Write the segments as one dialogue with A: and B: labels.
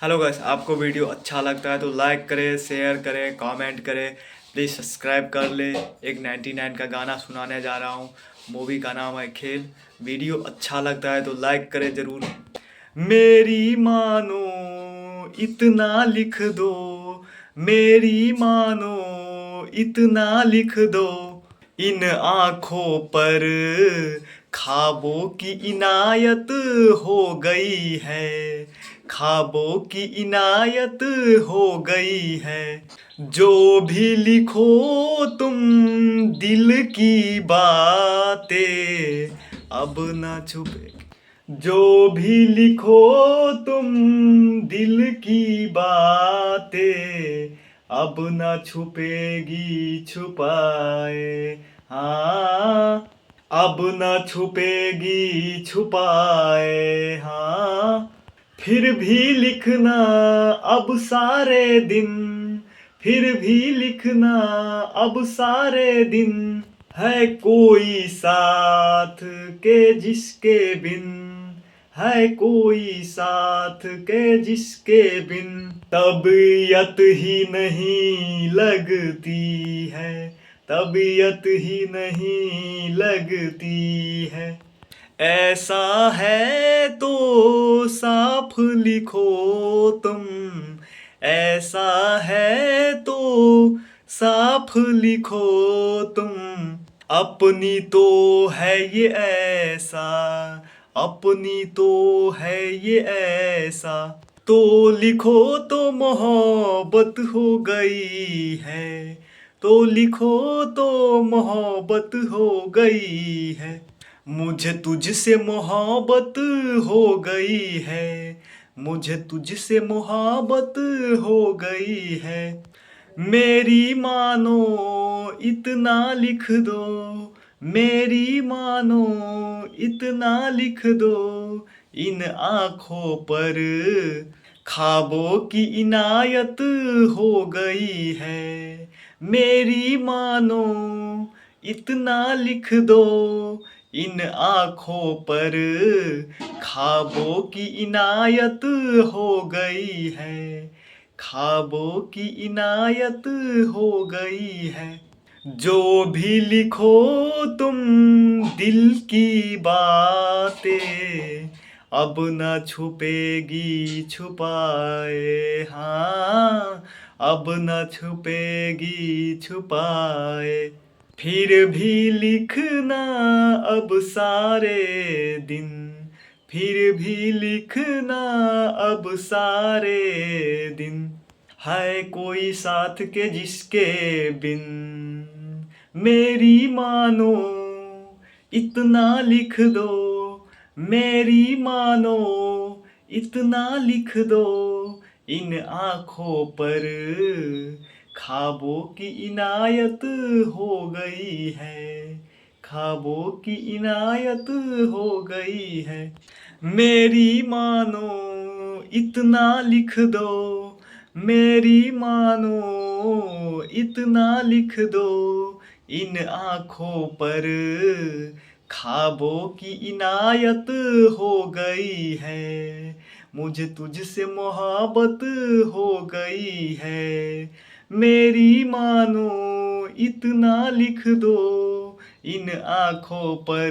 A: Hello guys, आपको video अच्छा लगता है तो लाइक करें, शेयर करें, कमेंट करें। प्लीज़ सब्सक्राइब कर ले। एक 99 का गाना सुनाने जा रहा हूँ। मूवी का नाम है खेल। वीडियो अच्छा लगता है तो लाइक करें ज़रूर। मेरी मानो इतना लिख दो, मेरी मानो इतना लिख दो, इन आँखों पर ख्वाबों की इनायत हो गई है, ख्वाबों की इनायत हो गई है। जो भी लिखो तुम दिल की बातें अब न छुपे, जो भी लिखो तुम दिल की बातें अब न छुपेगी छुपाए। हाँ, अब न छुपेगी छुपाए। हाँ, फिर भी लिखना अब सारे दिन, फिर भी लिखना अब सारे दिन, है कोई साथ के जिसके बिन, है कोई साथ के जिसके बिन तबीयत ही नहीं लगती है, तबीयत ही नहीं लगती है। ऐसा है तो साफ लिखो तुम, ऐसा है तो साफ लिखो तुम, अपनी तो है ये ऐसा, अपनी तो है ये ऐसा। तो लिखो तो मोहब्बत हो गई है, तो लिखो तो मोहब्बत हो गई है। मुझे तुझसे मोहब्बत हो गई है, मुझे तुझसे मोहब्बत हो गई है। मेरी मानो इतना लिख दो, मेरी मानो इतना लिख दो, इन आँखों पर ख्वाबों की इनायत हो गई है। मेरी मानो इतना लिख दो, इन आँखों पर ख्वाबों की इनायत हो गई है, ख्वाबों की इनायत हो गई है। जो भी लिखो तुम दिल की बातें अब न छुपेगी छुपाए। हाँ, अब न छुपेगी छुपाए। फिर भी लिखना अब सारे दिन, फिर भी लिखना अब सारे दिन, है कोई साथ के जिसके बिन। मेरी मानो इतना लिख दो, मेरी मानो इतना लिख दो, इन आँखों पर ख्वाबों की इनायत हो गई है, ख्वाबों की इनायत हो गई है। मेरी मानो इतना लिख दो, मेरी मानो इतना लिख दो, इन आँखों पर ख्वाबों की इनायत हो गई है। मुझे तुझसे मोहब्बत हो गई है। मेरी मानो इतना लिख दो, इन आँखों पर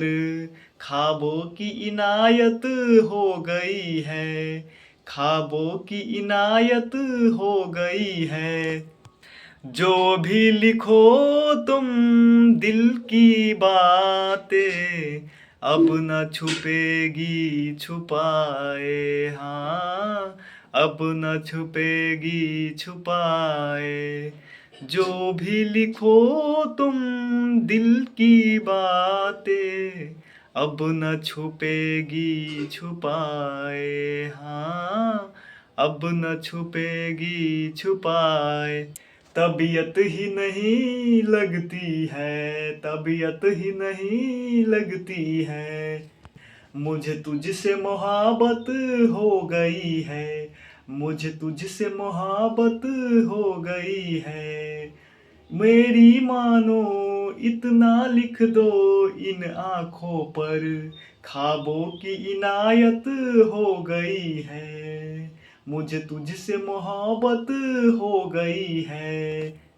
A: ख्वाबों की इनायत हो गई है, ख्वाबों की इनायत हो गई है। जो भी लिखो तुम दिल की बातें अब न छुपेगी छुपाए। हाँ, अब न छुपेगी छुपाए। जो भी लिखो तुम दिल की बातें अब न छुपेगी छुपाए। हाँ, अब न छुपेगी छुपाए। तबीयत ही नहीं लगती है, तबीयत ही नहीं लगती है। मुझे तुझसे मोहब्बत हो गई है, मुझे तुझसे मोहब्बत हो गई है। मेरी मानो इतना लिख दो, इन आँखों पर ख्वाबों की इनायत हो गई है, मुझे तुझसे मोहब्बत हो गई है।